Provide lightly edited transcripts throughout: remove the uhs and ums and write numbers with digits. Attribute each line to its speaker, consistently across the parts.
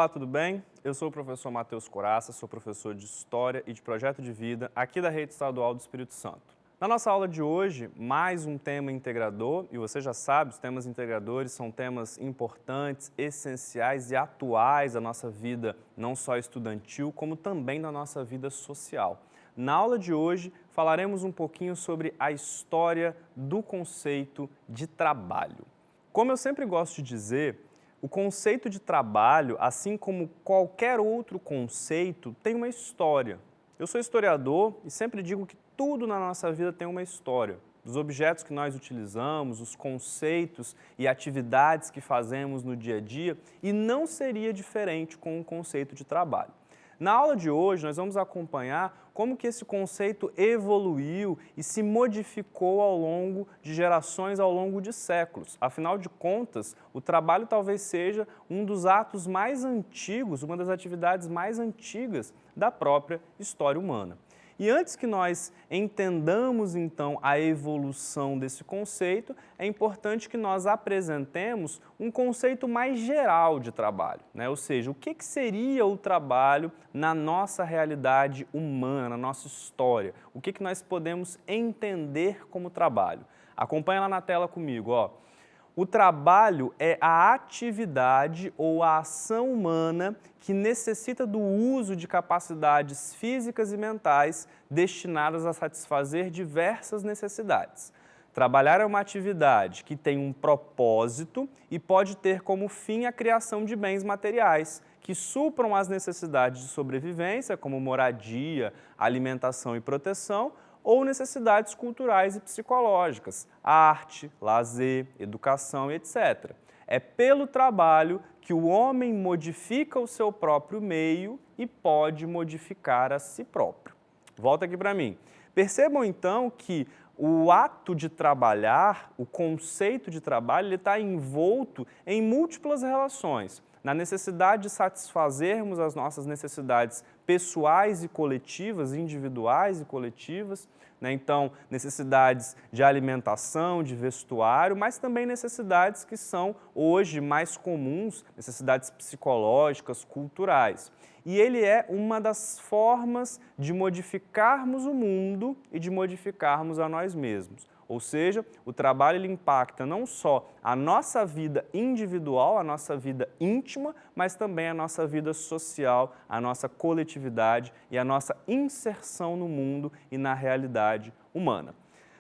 Speaker 1: Olá, tudo bem? Eu sou o professor Matheus Coraça, sou professor de História e de Projeto de Vida aqui da Rede Estadual do Espírito Santo. Na nossa aula de hoje, mais um tema integrador, e você já sabe, os temas integradores são temas importantes, essenciais e atuais da nossa vida, não só estudantil, como também da nossa vida social. Na aula de hoje, falaremos um pouquinho sobre a história do conceito de trabalho. Como eu sempre gosto de dizer, o conceito de trabalho, assim como qualquer outro conceito, tem uma história. Eu sou historiador e sempre digo que tudo na nossa vida tem uma história. Dos objetos que nós utilizamos, os conceitos e atividades que fazemos no dia a dia, e não seria diferente com o conceito de trabalho. Na aula de hoje, nós vamos acompanhar como que esse conceito evoluiu e se modificou ao longo de gerações, ao longo de séculos. Afinal de contas, o trabalho talvez seja um dos atos mais antigos, uma das atividades mais antigas da própria história humana. E antes que nós entendamos, então, a evolução desse conceito, é importante que nós apresentemos um conceito mais geral de trabalho, né? Ou seja, o que seria o trabalho na nossa realidade humana, na nossa história? O que nós podemos entender como trabalho? Acompanha lá na tela comigo, ó. O trabalho é a atividade ou a ação humana que necessita do uso de capacidades físicas e mentais destinadas a satisfazer diversas necessidades. Trabalhar é uma atividade que tem um propósito e pode ter como fim a criação de bens materiais, que supram as necessidades de sobrevivência, como moradia, alimentação e proteção, ou necessidades culturais e psicológicas, arte, lazer, educação e etc. É pelo trabalho que o homem modifica o seu próprio meio e pode modificar a si próprio. Volta aqui para mim. Percebam então que o ato de trabalhar, o conceito de trabalho, ele está envolto em múltiplas relações. Na necessidade de satisfazermos as nossas necessidades pessoais e coletivas, individuais e coletivas, né? Então, necessidades de alimentação, de vestuário, mas também necessidades que são hoje mais comuns, necessidades psicológicas, culturais. E ele é uma das formas de modificarmos o mundo e de modificarmos a nós mesmos. Ou seja, o trabalho ele impacta não só a nossa vida individual, a nossa vida íntima, mas também a nossa vida social, a nossa coletividade e a nossa inserção no mundo e na realidade humana.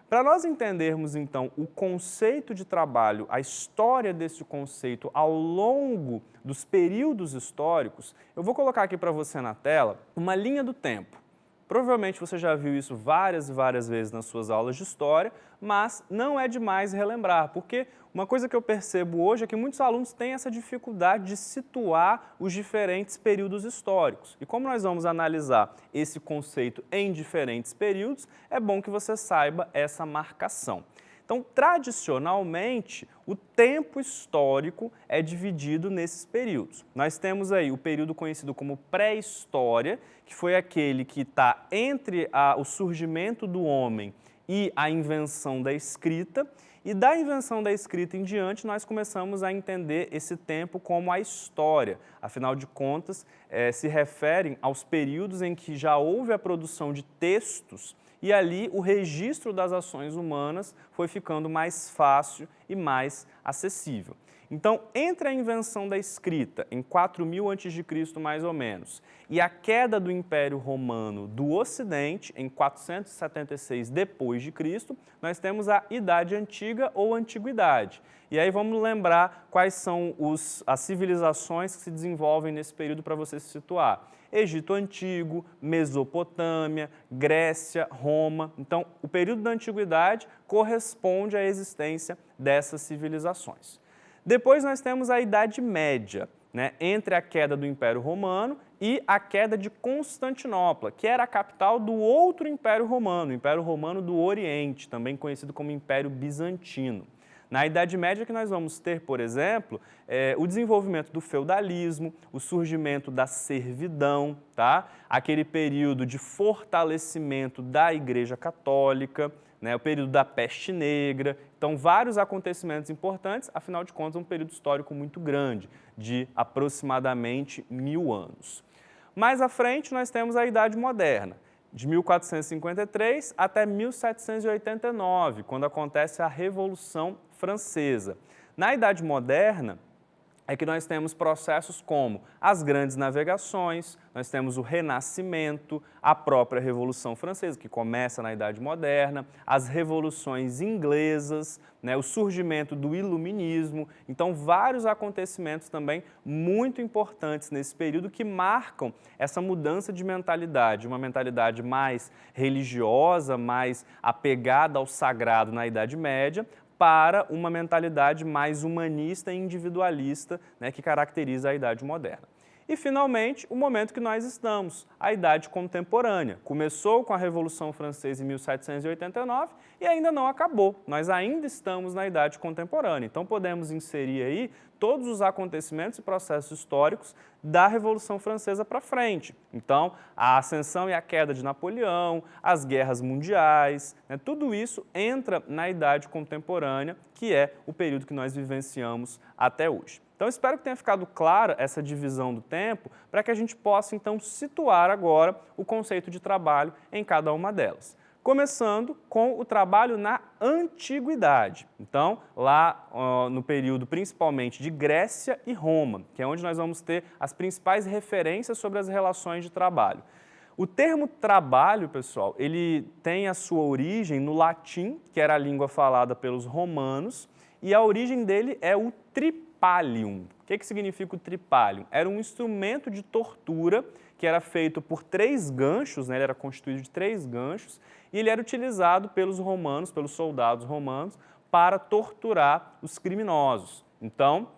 Speaker 1: Para nós entendermos, então, o conceito de trabalho, a história desse conceito ao longo dos períodos históricos, eu vou colocar aqui para você na tela uma linha do tempo. Provavelmente você já viu isso várias e várias vezes nas suas aulas de história, mas não é demais relembrar, porque uma coisa que eu percebo hoje é que muitos alunos têm essa dificuldade de situar os diferentes períodos históricos. E como nós vamos analisar esse conceito em diferentes períodos, é bom que você saiba essa marcação. Então, tradicionalmente, o tempo histórico é dividido nesses períodos. Nós temos aí o período conhecido como pré-história, que foi aquele que está entre o surgimento do homem e a invenção da escrita, e da invenção da escrita em diante, nós começamos a entender esse tempo como a história. Afinal de contas, se referem aos períodos em que já houve a produção de textos e ali o registro das ações humanas foi ficando mais fácil e mais acessível. Então, entre a invenção da escrita, em 4000 a.C. mais ou menos, e a queda do Império Romano do Ocidente, em 476 d.C., nós temos a Idade Antiga ou Antiguidade. E aí vamos lembrar quais são as civilizações que se desenvolvem nesse período para você se situar. Egito Antigo, Mesopotâmia, Grécia, Roma. Então, o período da Antiguidade corresponde à existência dessas civilizações. Depois nós temos a Idade Média, né, entre a queda do Império Romano e a queda de Constantinopla, que era a capital do outro Império Romano, o Império Romano do Oriente, também conhecido como Império Bizantino. Na Idade Média que nós vamos ter, por exemplo, o desenvolvimento do feudalismo, o surgimento da servidão, tá? Aquele período de fortalecimento da Igreja Católica, né? O período da peste negra. Então, vários acontecimentos importantes, afinal de contas, é um período histórico muito grande, de aproximadamente 1000 anos. Mais à frente, nós temos a Idade Moderna, de 1453 até 1789, quando acontece a Revolução Francesa. Na Idade Moderna, é que nós temos processos como as grandes navegações, nós temos o Renascimento, a própria Revolução Francesa, que começa na Idade Moderna, as revoluções inglesas, né, o surgimento do Iluminismo. Então, vários acontecimentos também muito importantes nesse período que marcam essa mudança de mentalidade, uma mentalidade mais religiosa, mais apegada ao sagrado na Idade Média, para uma mentalidade mais humanista e individualista, né, que caracteriza a Idade Moderna. E, finalmente, o momento que nós estamos, a Idade Contemporânea. Começou com a Revolução Francesa em 1789 e ainda não acabou. Nós ainda estamos na Idade Contemporânea. Então, podemos inserir aí todos os acontecimentos e processos históricos da Revolução Francesa para frente. Então, a ascensão e a queda de Napoleão, as guerras mundiais, né, tudo isso entra na Idade Contemporânea, que é o período que nós vivenciamos até hoje. Então, espero que tenha ficado clara essa divisão do tempo para que a gente possa, então, situar agora o conceito de trabalho em cada uma delas. Começando com o trabalho na Antiguidade. Então, lá no período principalmente de Grécia e Roma, que é onde nós vamos ter as principais referências sobre as relações de trabalho. O termo trabalho, pessoal, ele tem a sua origem no latim, que era a língua falada pelos romanos, e a origem dele é o tripalium. O que significa o tripalium? Era um instrumento de tortura que era feito por 3 ganchos, né? Ele era constituído de 3 ganchos, e ele era utilizado pelos romanos, pelos soldados romanos, para torturar os criminosos. Então,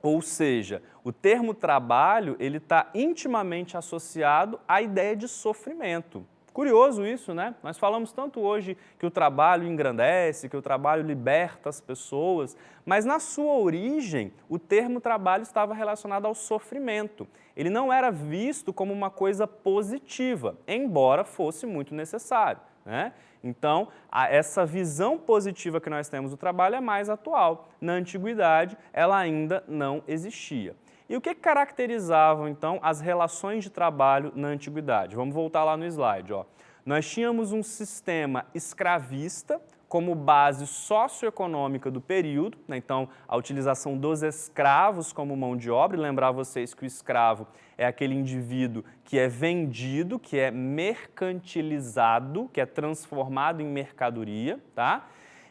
Speaker 1: ou seja, o termo trabalho ele está intimamente associado à ideia de sofrimento. Curioso isso, né? Nós falamos tanto hoje que o trabalho engrandece, que o trabalho liberta as pessoas, mas na sua origem, o termo trabalho estava relacionado ao sofrimento. Ele não era visto como uma coisa positiva, embora fosse muito necessário, né? Então, essa visão positiva que nós temos do trabalho é mais atual. Na Antiguidade, ela ainda não existia. E o que caracterizavam, então, as relações de trabalho na Antiguidade? Vamos voltar lá no slide. Ó. Nós tínhamos um sistema escravista como base socioeconômica do período, né? Então, a utilização dos escravos como mão de obra. E lembrar vocês que o escravo é aquele indivíduo que é vendido, que é mercantilizado, que é transformado em mercadoria, tá?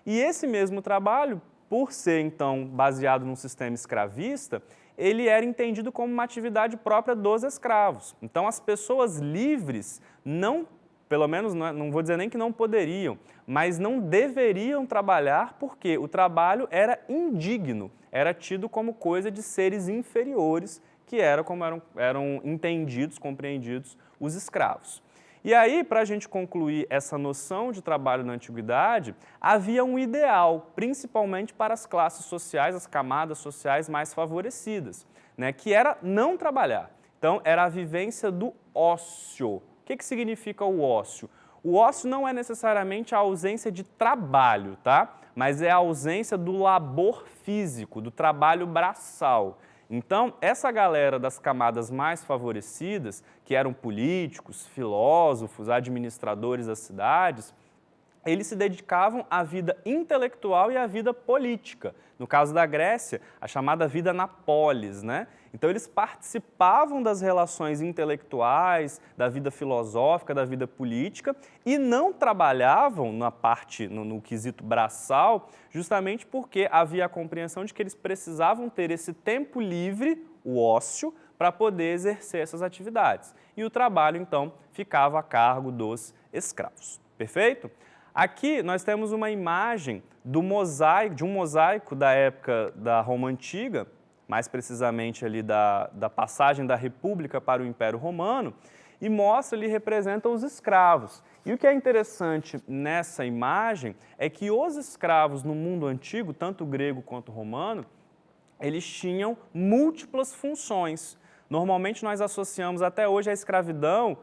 Speaker 1: E esse mesmo trabalho, por ser, então, baseado num sistema escravista, ele era entendido como uma atividade própria dos escravos. Então, as pessoas livres não, pelo menos não vou dizer nem que não poderiam, mas não deveriam trabalhar porque o trabalho era indigno, era tido como coisa de seres inferiores, que era como eram entendidos, compreendidos os escravos. E aí, para a gente concluir essa noção de trabalho na Antiguidade, havia um ideal, principalmente para as classes sociais, as camadas sociais mais favorecidas, né, que era não trabalhar. Então, era a vivência do ócio. O que significa o ócio? O ócio não é necessariamente a ausência de trabalho, tá? Mas é a ausência do labor físico, do trabalho braçal. Então, essa galera das camadas mais favorecidas, que eram políticos, filósofos, administradores das cidades, eles se dedicavam à vida intelectual e à vida política. No caso da Grécia, a chamada vida na polis, né? Então, eles participavam das relações intelectuais, da vida filosófica, da vida política e não trabalhavam no quesito braçal, justamente porque havia a compreensão de que eles precisavam ter esse tempo livre, o ócio, para poder exercer essas atividades. E o trabalho, então, ficava a cargo dos escravos. Perfeito? Aqui nós temos uma imagem de um mosaico da época da Roma Antiga, mais precisamente ali da passagem da República para o Império Romano, e mostra ali, representa os escravos. E o que é interessante nessa imagem é que os escravos no mundo antigo, tanto grego quanto romano, eles tinham múltiplas funções. Normalmente nós associamos até hoje a escravidão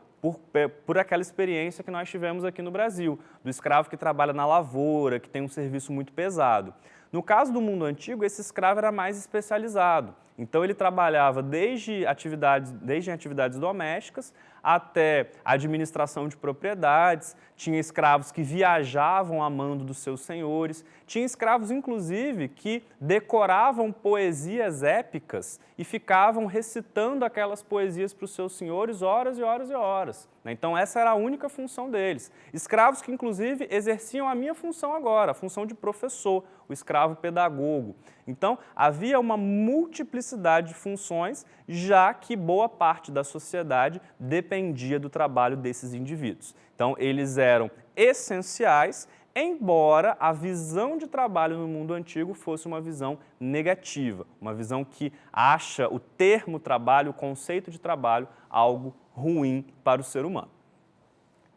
Speaker 1: por aquela experiência que nós tivemos aqui no Brasil, do escravo que trabalha na lavoura, que tem um serviço muito pesado. No caso do mundo antigo, esse escravo era mais especializado. Então ele trabalhava desde atividades domésticas até administração de propriedades, tinha escravos que viajavam a mando dos seus senhores, tinha escravos, inclusive, que decoravam poesias épicas e ficavam recitando aquelas poesias para os seus senhores horas e horas e horas. Então essa era a única função deles. Escravos que, inclusive, exerciam a minha função agora, a função de professor, o escravo pedagogo. Então havia uma multiplicidade de funções, já que boa parte da sociedade dependia do trabalho desses indivíduos. Então eles eram essenciais, embora a visão de trabalho no mundo antigo fosse uma visão negativa, uma visão que acha o termo trabalho, o conceito de trabalho, algo ruim para o ser humano.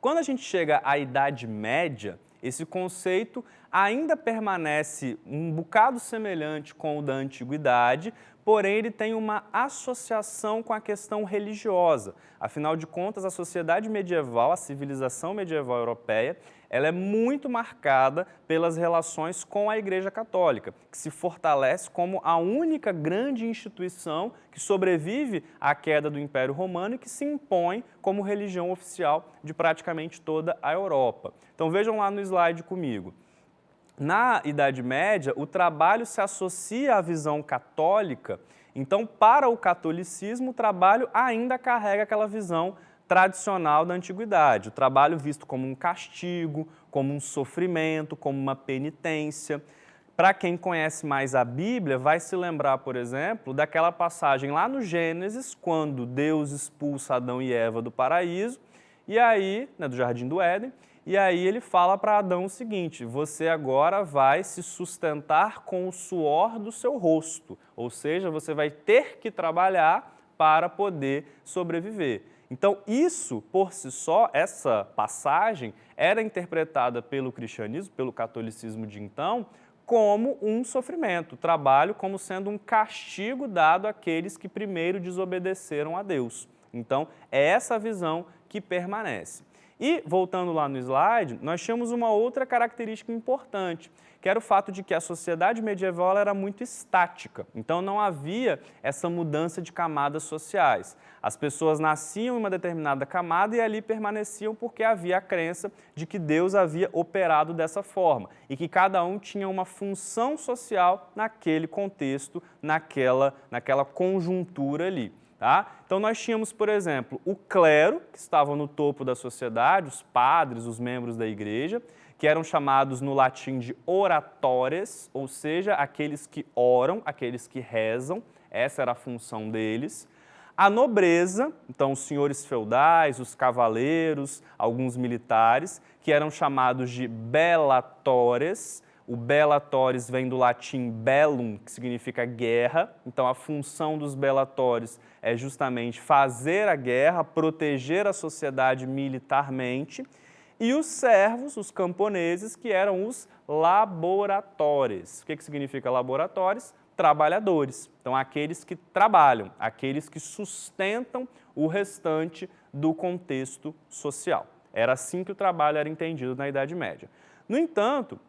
Speaker 1: Quando a gente chega à Idade Média, esse conceito ainda permanece um bocado semelhante com o da Antiguidade, porém ele tem uma associação com a questão religiosa. Afinal de contas, a sociedade medieval, a civilização medieval europeia, ela é muito marcada pelas relações com a Igreja Católica, que se fortalece como a única grande instituição que sobrevive à queda do Império Romano e que se impõe como religião oficial de praticamente toda a Europa. Então vejam lá no slide comigo. Na Idade Média, o trabalho se associa à visão católica, então para o catolicismo o trabalho ainda carrega aquela visão tradicional da antiguidade, o trabalho visto como um castigo, como um sofrimento, como uma penitência. Para quem conhece mais a Bíblia, vai se lembrar, por exemplo, daquela passagem lá no Gênesis, quando Deus expulsa Adão e Eva do paraíso, e aí, do Jardim do Éden, e aí ele fala para Adão o seguinte: você agora vai se sustentar com o suor do seu rosto, ou seja, você vai ter que trabalhar para poder sobreviver. Então isso, por si só, essa passagem era interpretada pelo cristianismo, pelo catolicismo de então, como um sofrimento, o trabalho como sendo um castigo dado àqueles que primeiro desobedeceram a Deus. Então é essa visão que permanece. E, voltando lá no slide, nós tínhamos uma outra característica importante, que era o fato de que a sociedade medieval era muito estática, então não havia essa mudança de camadas sociais. As pessoas nasciam em uma determinada camada e ali permaneciam porque havia a crença de que Deus havia operado dessa forma e que cada um tinha uma função social naquele contexto, naquela conjuntura ali. Tá? Então nós tínhamos, por exemplo, o clero, que estava no topo da sociedade, os padres, os membros da igreja, que eram chamados no latim de oratores, ou seja, aqueles que oram, aqueles que rezam, essa era a função deles. A nobreza, então os senhores feudais, os cavaleiros, alguns militares, que eram chamados de bellatores. O bellatores vem do latim bellum, que significa guerra. Então a função dos bellatores é justamente fazer a guerra, proteger a sociedade militarmente. E os servos, os camponeses, que eram os laboratores. O que significa laboratores? Trabalhadores. Então aqueles que trabalham, aqueles que sustentam o restante do contexto social. Era assim que o trabalho era entendido na Idade Média. No entanto,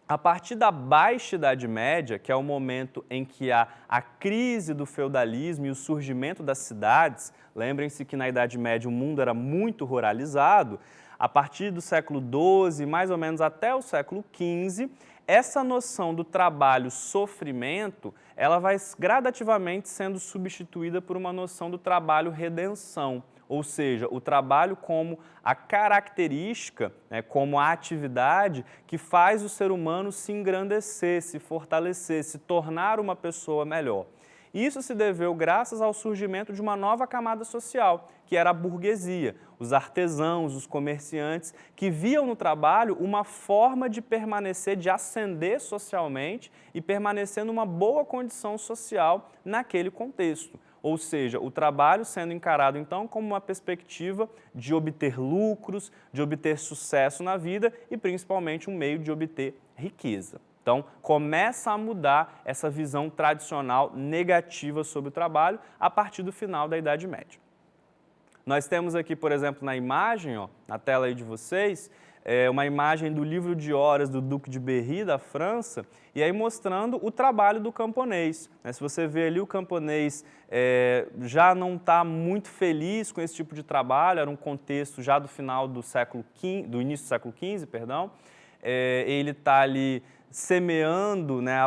Speaker 1: a partir da Baixa Idade Média, que é o momento em que há a crise do feudalismo e o surgimento das cidades, lembrem-se que na Idade Média o mundo era muito ruralizado, a partir do século XII, mais ou menos até o século XV, essa noção do trabalho-sofrimento, ela vai gradativamente sendo substituída por uma noção do trabalho-redenção. Ou seja, o trabalho como a característica, como a atividade que faz o ser humano se engrandecer, se fortalecer, se tornar uma pessoa melhor. Isso se deveu graças ao surgimento de uma nova camada social, que era a burguesia, os artesãos, os comerciantes, que viam no trabalho uma forma de permanecer, de ascender socialmente e permanecer numa boa condição social naquele contexto. Ou seja, o trabalho sendo encarado então como uma perspectiva de obter lucros, de obter sucesso na vida e principalmente um meio de obter riqueza. Então, começa a mudar essa visão tradicional negativa sobre o trabalho a partir do final da Idade Média. Nós temos aqui, por exemplo, na imagem, ó, na tela aí de vocês, uma imagem do livro de horas do Duque de Berry, da França, e aí mostrando o trabalho do camponês. Se você vê ali, o camponês já não está muito feliz com esse tipo de trabalho, era um contexto já do final do século XV, do início do século XV, perdão. Ele está ali semeando, né,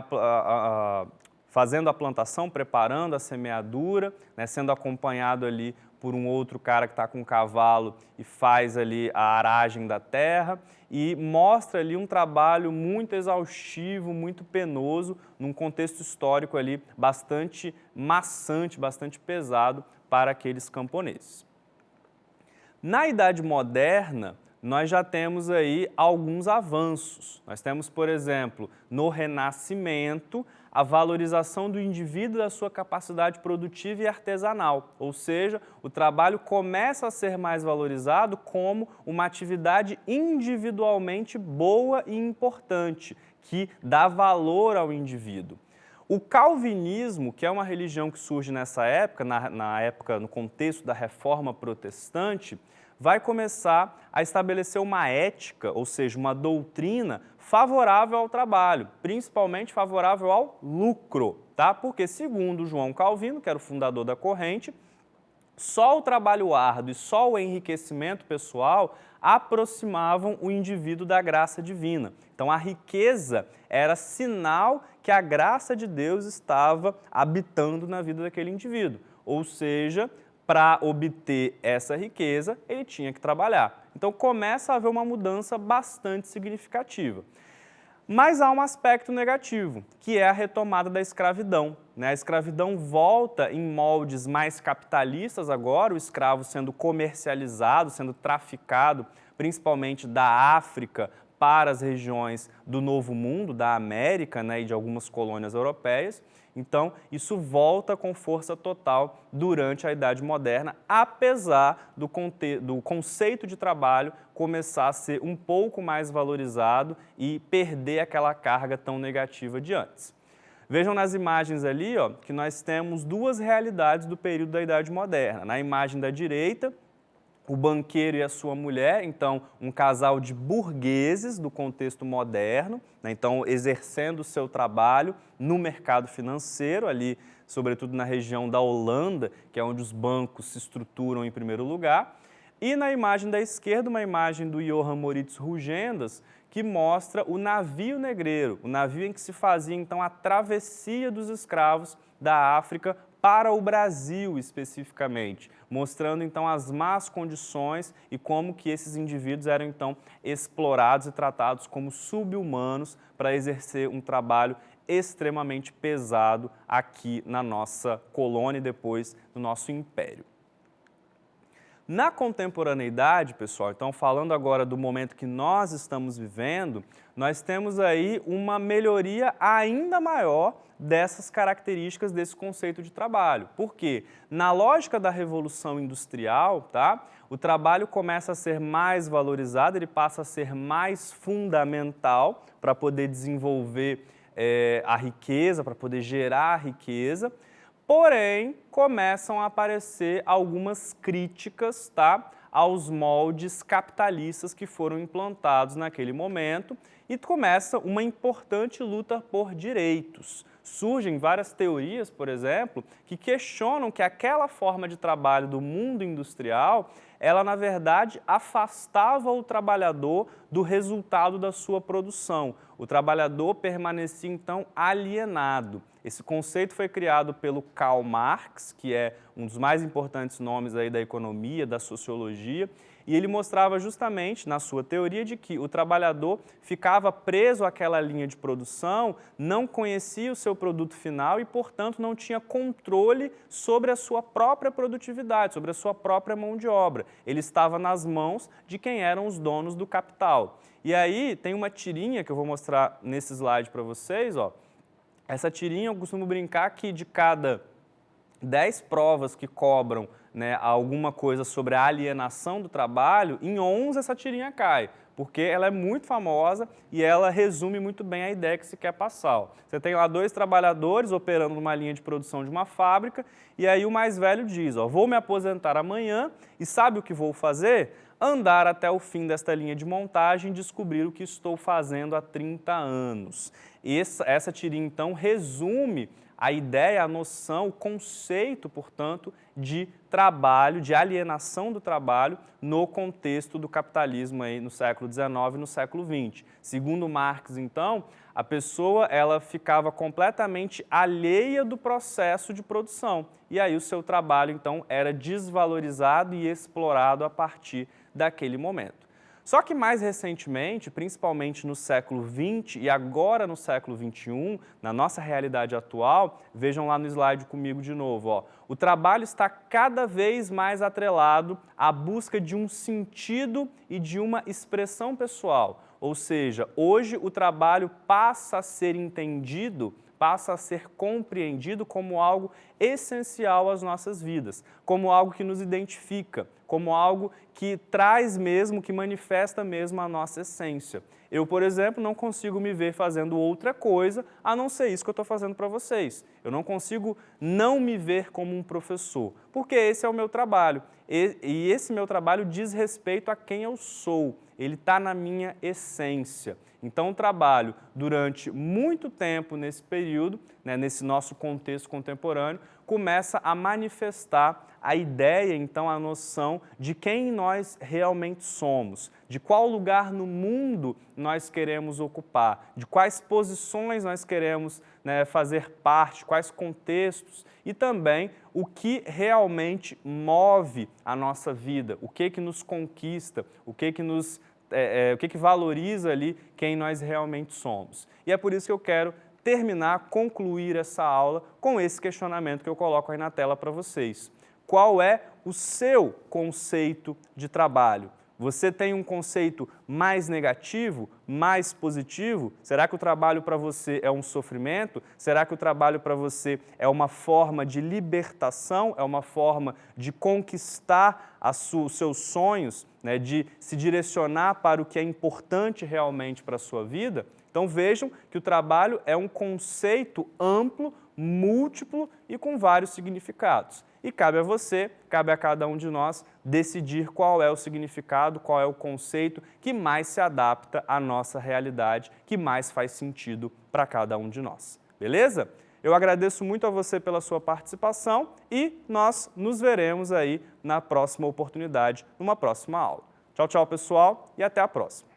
Speaker 1: fazendo a plantação, preparando a semeadura, né, sendo acompanhado ali por um outro cara que está com um cavalo e faz ali a aragem da terra, e mostra ali um trabalho muito exaustivo, muito penoso, num contexto histórico ali bastante maçante, bastante pesado para aqueles camponeses. Na Idade Moderna, nós já temos aí alguns avanços. Nós temos, por exemplo, no Renascimento, a valorização do indivíduo da sua capacidade produtiva e artesanal, ou seja, o trabalho começa a ser mais valorizado como uma atividade individualmente boa e importante, que dá valor ao indivíduo. O calvinismo, que é uma religião que surge nessa época, no contexto da Reforma Protestante, vai começar a estabelecer uma ética, ou seja, uma doutrina favorável ao trabalho, principalmente favorável ao lucro, tá? Porque, segundo João Calvino, que era o fundador da corrente, só o trabalho árduo e só o enriquecimento pessoal aproximavam o indivíduo da graça divina. Então, a riqueza era sinal que a graça de Deus estava habitando na vida daquele indivíduo, ou seja, para obter essa riqueza, ele tinha que trabalhar. Então, começa a haver uma mudança bastante significativa. Mas há um aspecto negativo, que é a retomada da escravidão. A escravidão volta em moldes mais capitalistas agora, o escravo sendo comercializado, sendo traficado, principalmente da África para as regiões do Novo Mundo, da América, e de algumas colônias europeias. Então, isso volta com força total durante a Idade Moderna, apesar do conceito de trabalho começar a ser um pouco mais valorizado e perder aquela carga tão negativa de antes. Vejam nas imagens ali, ó, que nós temos duas realidades do período da Idade Moderna. Na imagem da direita, o banqueiro e a sua mulher, então um casal de burgueses do contexto moderno, então exercendo o seu trabalho no mercado financeiro, ali sobretudo na região da Holanda, que é onde os bancos se estruturam em primeiro lugar. E na imagem da esquerda, uma imagem do Johann Moritz Rugendas, que mostra o navio negreiro, o navio em que se fazia então a travessia dos escravos da África para o Brasil especificamente, mostrando então as más condições e como que esses indivíduos eram então explorados e tratados como sub-humanos para exercer um trabalho extremamente pesado aqui na nossa colônia e depois no nosso império. Na contemporaneidade, pessoal, então falando agora do momento que nós estamos vivendo, nós temos aí uma melhoria ainda maior dessas características desse conceito de trabalho. Por quê? Na lógica da Revolução Industrial, tá, o trabalho começa a ser mais valorizado, ele passa a ser mais fundamental para poder desenvolver a riqueza, para poder gerar a riqueza. Porém, começam a aparecer algumas críticas, tá, aos moldes capitalistas que foram implantados naquele momento e começa uma importante luta por direitos. Surgem várias teorias, por exemplo, que questionam que aquela forma de trabalho do mundo industrial, ela na verdade afastava o trabalhador do resultado da sua produção. O trabalhador permanecia então alienado. Esse conceito foi criado pelo Karl Marx, que é um dos mais importantes nomes aí da economia, da sociologia, e ele mostrava justamente, na sua teoria, de que o trabalhador ficava preso àquela linha de produção, não conhecia o seu produto final e, portanto, não tinha controle sobre a sua própria produtividade, sobre a sua própria mão de obra. Ele estava nas mãos de quem eram os donos do capital. E aí tem uma tirinha que eu vou mostrar nesse slide para vocês, ó. Essa tirinha eu costumo brincar que de cada 10 provas que cobram né, alguma coisa sobre a alienação do trabalho, em 11 essa tirinha cai, porque ela é muito famosa e ela resume muito bem a ideia que se quer passar. Você tem lá 2 trabalhadores operando numa linha de produção de uma fábrica e aí o mais velho diz, vou me aposentar amanhã e sabe o que vou fazer? Andar até o fim desta linha de montagem e descobrir o que estou fazendo há 30 anos. Essa tirinha, então, resume a ideia, a noção, o conceito, portanto, de trabalho, de alienação do trabalho no contexto do capitalismo aí no século XIX e no século XX. Segundo Marx, então, a pessoa ela ficava completamente alheia do processo de produção e aí o seu trabalho, então, era desvalorizado e explorado a partir daquele momento. Só que mais recentemente, principalmente no século XX e agora no século XXI, na nossa realidade atual, vejam lá no slide comigo de novo, o trabalho está cada vez mais atrelado à busca de um sentido e de uma expressão pessoal. Ou seja, hoje o trabalho passa a ser entendido, passa a ser compreendido como algo essencial às nossas vidas, como algo que nos identifica, como algo que traz mesmo, que manifesta mesmo a nossa essência. Eu, por exemplo, não consigo me ver fazendo outra coisa a não ser isso que eu estou fazendo para vocês. Eu não consigo não me ver como um professor, porque esse é o meu trabalho. E esse meu trabalho diz respeito a quem eu sou, ele está na minha essência. Então, o trabalho, durante muito tempo nesse período, né, nesse nosso contexto contemporâneo, começa a manifestar a ideia, então, a noção de quem nós realmente somos, de qual lugar no mundo nós queremos ocupar, de quais posições nós queremos, né, fazer parte, quais contextos e também o que realmente move a nossa vida, o que nos conquista, o que valoriza ali quem nós realmente somos. E é por isso que eu quero terminar, concluir essa aula com esse questionamento que eu coloco aí na tela para vocês. Qual é o seu conceito de trabalho? Você tem um conceito mais negativo, mais positivo? Será que o trabalho para você é um sofrimento? Será que o trabalho para você é uma forma de libertação? É uma forma de conquistar os seus sonhos, né? De se direcionar para o que é importante realmente para a sua vida? Então vejam que o trabalho é um conceito amplo, múltiplo e com vários significados. E cabe a você, cabe a cada um de nós, decidir qual é o significado, qual é o conceito que mais se adapta à nossa realidade, que mais faz sentido para cada um de nós. Beleza? Eu agradeço muito a você pela sua participação e nós nos veremos aí na próxima oportunidade, numa próxima aula. Tchau, tchau, pessoal, e até a próxima.